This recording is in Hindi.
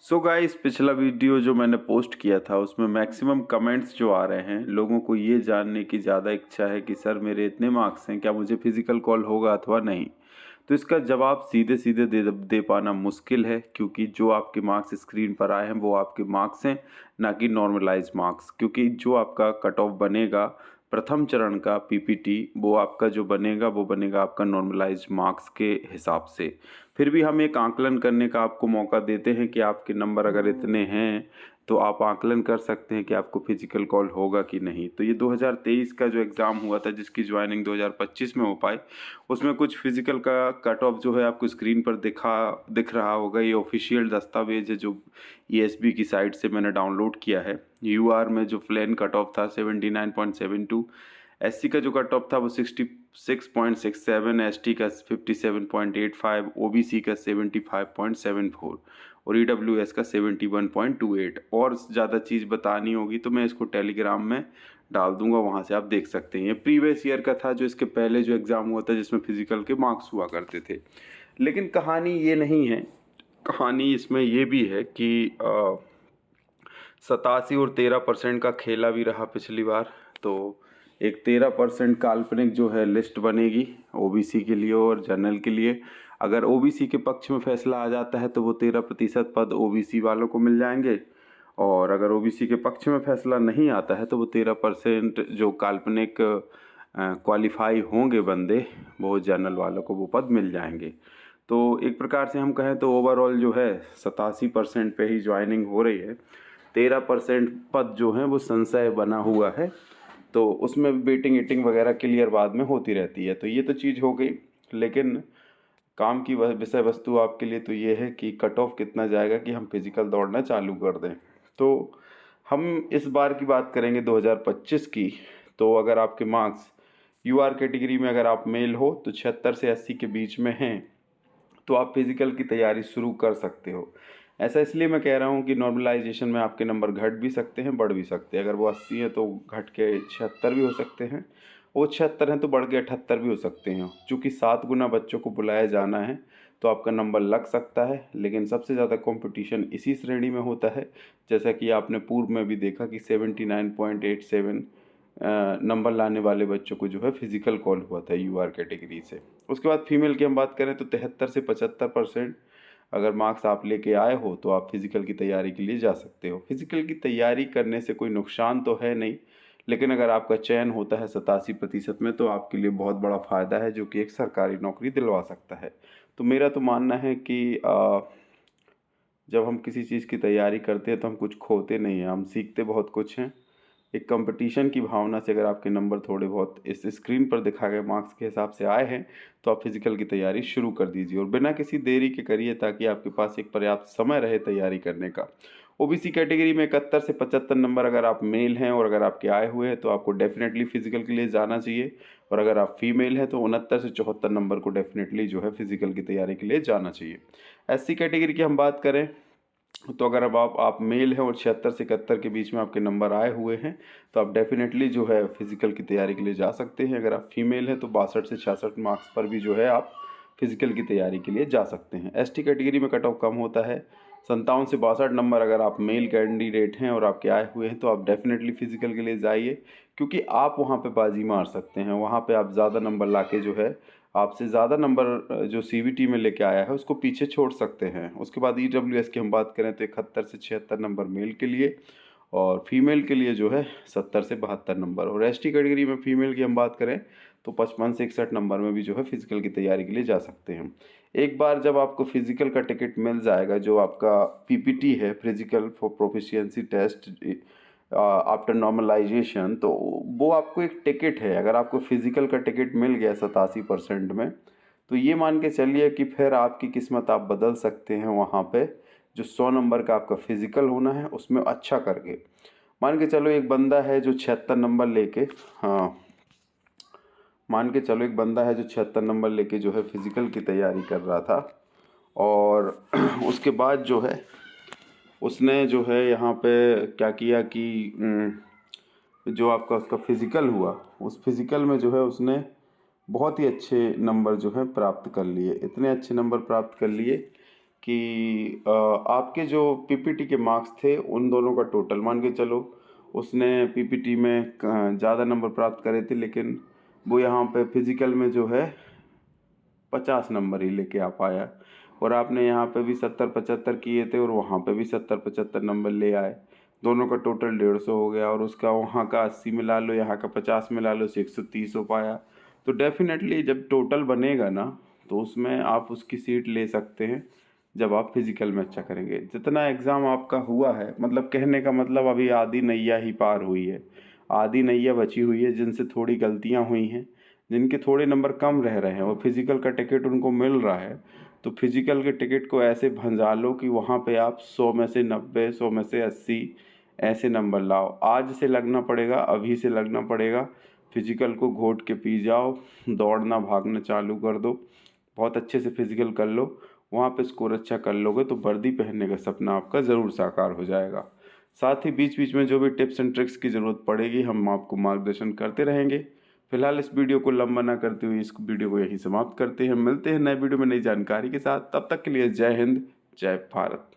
सो गाइस, पिछला वीडियो जो मैंने पोस्ट किया था उसमें मैक्सिमम कमेंट्स जो आ रहे हैं, लोगों को ये जानने की ज़्यादा इच्छा है कि सर मेरे इतने मार्क्स हैं, क्या मुझे फिजिकल कॉल होगा अथवा नहीं। तो इसका जवाब सीधे सीधे दे पाना मुश्किल है, क्योंकि जो आपके मार्क्स स्क्रीन पर आए हैं वो आपके मार्क्स हैं, ना कि नॉर्मलाइज मार्क्स। क्योंकि जो आपका कट ऑफ बनेगा प्रथम चरण का पीपीटी, वो आपका जो बनेगा वो बनेगा आपका नॉर्मलाइज मार्क्स के हिसाब से। फिर भी हम एक आकलन करने का आपको मौका देते हैं कि आपके नंबर अगर इतने हैं तो आप आकलन कर सकते हैं कि आपको फिजिकल कॉल होगा कि नहीं। तो ये 2023 का जो एग्ज़ाम हुआ था, जिसकी ज्वाइनिंग 2025 में हो पाई, उसमें कुछ फिजिकल का कट ऑफ जो है आपको स्क्रीन पर दिख रहा होगा। ये ऑफिशियल दस्तावेज है जो ईएसबी की साइट से मैंने डाउनलोड किया है। यूआर में जो प्लेन कट ऑफ था 79.72, एससी का जो कट ऑफ था वो 66.67, एसटी का 57.85, ओबीसी का 75.74 और ईडब्ल्यूएस का 71.28। और ज़्यादा चीज़ बतानी होगी तो मैं इसको टेलीग्राम में डाल दूंगा, वहाँ से आप देख सकते हैं। ये प्रीवियस ईयर का था, जो इसके पहले जो एग्ज़ाम हुआ था जिसमें फिजिकल के मार्क्स हुआ करते थे। लेकिन कहानी ये नहीं है, कहानी इसमें ये भी है कि 87 और 13% का खेला भी रहा पिछली बार। तो एक 13% काल्पनिक जो है लिस्ट बनेगी ओबीसी के लिए और जनरल के लिए। अगर ओबीसी के पक्ष में फैसला आ जाता है तो वो 13% पद ओबीसी वालों को मिल जाएंगे, और अगर ओबीसी के पक्ष में फैसला नहीं आता है तो वो 13% जो काल्पनिक क्वालिफाई होंगे बंदे, वो जनरल वालों को वो पद मिल जाएंगे। तो एक प्रकार से हम कहें तो ओवरऑल जो है 87% पे ही ज्वाइनिंग हो रही है। 13% पद जो हैं वो संशय बना हुआ है, तो उसमें वेटिंग ईटिंग वगैरह क्लियर बाद में होती रहती है। तो ये तो चीज़ हो गई, लेकिन काम की विषय वस्तु आपके लिए तो ये है कि कट ऑफ कितना जाएगा कि हम फिजिकल दौड़ना चालू कर दें। तो हम इस बार की बात करेंगे 2025 की। तो अगर आपके मार्क्स यूआर कैटेगरी में अगर आप मेल हो तो 76 से 80 के बीच में हैं तो आप फिज़िकल की तैयारी शुरू कर सकते हो। ऐसा इसलिए मैं कह रहा हूँ कि नॉर्मलाइजेशन में आपके नंबर घट भी सकते हैं, बढ़ भी सकते हैं। अगर वो 80 है तो घट के 76 भी हो सकते हैं, वो 76 हैं तो बढ़ के 78 भी हो सकते हैं। चूँकि 7 गुना बच्चों को बुलाया जाना है तो आपका नंबर लग सकता है, लेकिन सबसे ज़्यादा कंपटीशन इसी श्रेणी में होता है। जैसा कि आपने पूर्व में भी देखा कि 79.87 नंबर लाने वाले बच्चों को जो है फिजिकल कॉल हुआ था यूआर कैटेगरी से। उसके बाद फीमेल की हम बात करें तो 73 से 75% अगर मार्क्स आप लेके आए हो तो आप फिजिकल की तैयारी के लिए जा सकते हो। फिजिकल की तैयारी करने से कोई नुकसान तो है नहीं, लेकिन अगर आपका चयन होता है 87% में तो आपके लिए बहुत बड़ा फ़ायदा है, जो कि एक सरकारी नौकरी दिलवा सकता है। तो मेरा तो मानना है कि जब हम किसी चीज़ की तैयारी करते हैं तो हम कुछ खोते नहीं हैं, हम सीखते बहुत कुछ हैं। एक कंपटीशन की भावना से अगर आपके नंबर थोड़े बहुत इस स्क्रीन पर दिखाए गए मार्क्स के हिसाब से आए हैं तो आप फिजिकल की तैयारी शुरू कर दीजिए, और बिना किसी देरी के करिए, ताकि आपके पास एक पर्याप्त समय रहे तैयारी करने का। ओबीसी कैटेगरी में 71 से 75 नंबर अगर आप मेल हैं और अगर आपके आए हुए हैं तो आपको डेफिनेटली फिजिकल के लिए जाना चाहिए, और अगर आप फीमेल हैं तो 69 से 74 नंबर को डेफिनेटली जो है फिजिकल की तैयारी के लिए जाना चाहिए। एससी कैटेगरी की हम बात करें तो अगर अब आप मेल हैं और 76 से 71 के बीच में आपके नंबर आए हुए हैं तो आप डेफिनेटली जो है फिजिकल की तैयारी के लिए जा सकते हैं। अगर आप फीमेल हैं तो 62 से 66 मार्क्स पर भी जो है आप फिजिकल की तैयारी के लिए जा सकते हैं। एसटी कैटेगरी में कट ऑफ कम होता है, 57 से 62 नंबर अगर आप मेल कैंडिडेट हैं और आपके आए हुए हैं तो आप डेफिनेटली फिजिकल के लिए जाइए, क्योंकि आप वहाँ पे बाजी मार सकते हैं। वहाँ पे आप ज़्यादा नंबर लाके जो है आपसे ज़्यादा नंबर जो सीवीटी में लेके आया है उसको पीछे छोड़ सकते हैं। उसके बाद ईडब्ल्यूएस की हम बात करें तो 71 से 76 नंबर मेल के लिए, और फीमेल के लिए जो है 70 से 72 नंबर। और एसटी कैटेगरी में फीमेल की हम बात करें तो 55 से 61 नंबर में भी जो है फिजिकल की तैयारी के लिए जा सकते हैं। एक बार जब आपको फिजिकल का टिकट मिल जाएगा, जो आपका पीपीटी है, physical for proficiency test after normalization, तो वो आपको एक टिकट है। अगर आपको फिजिकल का टिकट मिल गया 87% में, तो ये मान के चलिए कि फिर आपकी किस्मत आप बदल सकते हैं। वहाँ पे जो 100 नंबर का आपका फिजिकल होना है उसमें अच्छा करके, मान के चलो एक बंदा है जो 76 नंबर लेके, हाँ मान के चलो एक बंदा है जो 76 नंबर लेके जो है फिजिकल की तैयारी कर रहा था, और उसके बाद जो है उसने जो है यहाँ पे क्या किया कि जो आपका उसका फिज़िकल हुआ, उस फिज़िकल में जो है उसने बहुत ही अच्छे नंबर जो है प्राप्त कर लिए। इतने अच्छे नंबर प्राप्त कर लिए कि आपके जो पीपीटी के मार्क्स थे उन दोनों का टोटल मान के चलो, उसने पीपीटी में ज़्यादा नंबर प्राप्त करे थे, लेकिन वो यहाँ पे फिजिकल में जो है 50 नंबर ही लेके आ पाया। और आपने यहाँ पे भी 70-75 किए थे और वहाँ पे भी 70-75 नंबर ले आए। दोनों का टोटल 150 हो गया, और उसका वहाँ का 80 मिला लो, यहाँ का 50 मिला लो, 130 हो पाया। तो डेफिनेटली जब टोटल बनेगा ना, तो उसमें आप उसकी सीट ले सकते हैं जब आप फिजिकल में अच्छा करेंगे। जितना एग्ज़ाम आपका हुआ है, मतलब कहने का मतलब अभी आधी नैया ही पार हुई है, आधी नैया बची हुई है, जिनसे थोड़ी गलतियाँ हुई हैं, जिनके थोड़े नंबर कम रह रहे हैं और फिजिकल का टिकट उनको मिल रहा है। तो फिजिकल के टिकट को ऐसे भंजा लो कि वहाँ पे आप 100 में से 90, 100 में से 80 ऐसे नंबर लाओ। आज से लगना पड़ेगा, अभी से लगना पड़ेगा। फिजिकल को घोट के पी जाओ, दौड़ना भागना चालू कर दो, बहुत अच्छे से फिजिकल कर लो। वहाँ पे स्कोर अच्छा कर लोगे तो वर्दी पहनने का सपना आपका ज़रूर साकार हो जाएगा। साथ ही बीच बीच में जो भी टिप्स एंड ट्रिक्स की ज़रूरत पड़ेगी, हम आपको मार्गदर्शन करते रहेंगे। फिलहाल इस वीडियो को लंबा ना करते हुए इस वीडियो को यहीं समाप्त करते हैं। मिलते हैं नए वीडियो में नई जानकारी के साथ। तब तक के लिए जय हिंद, जय भारत।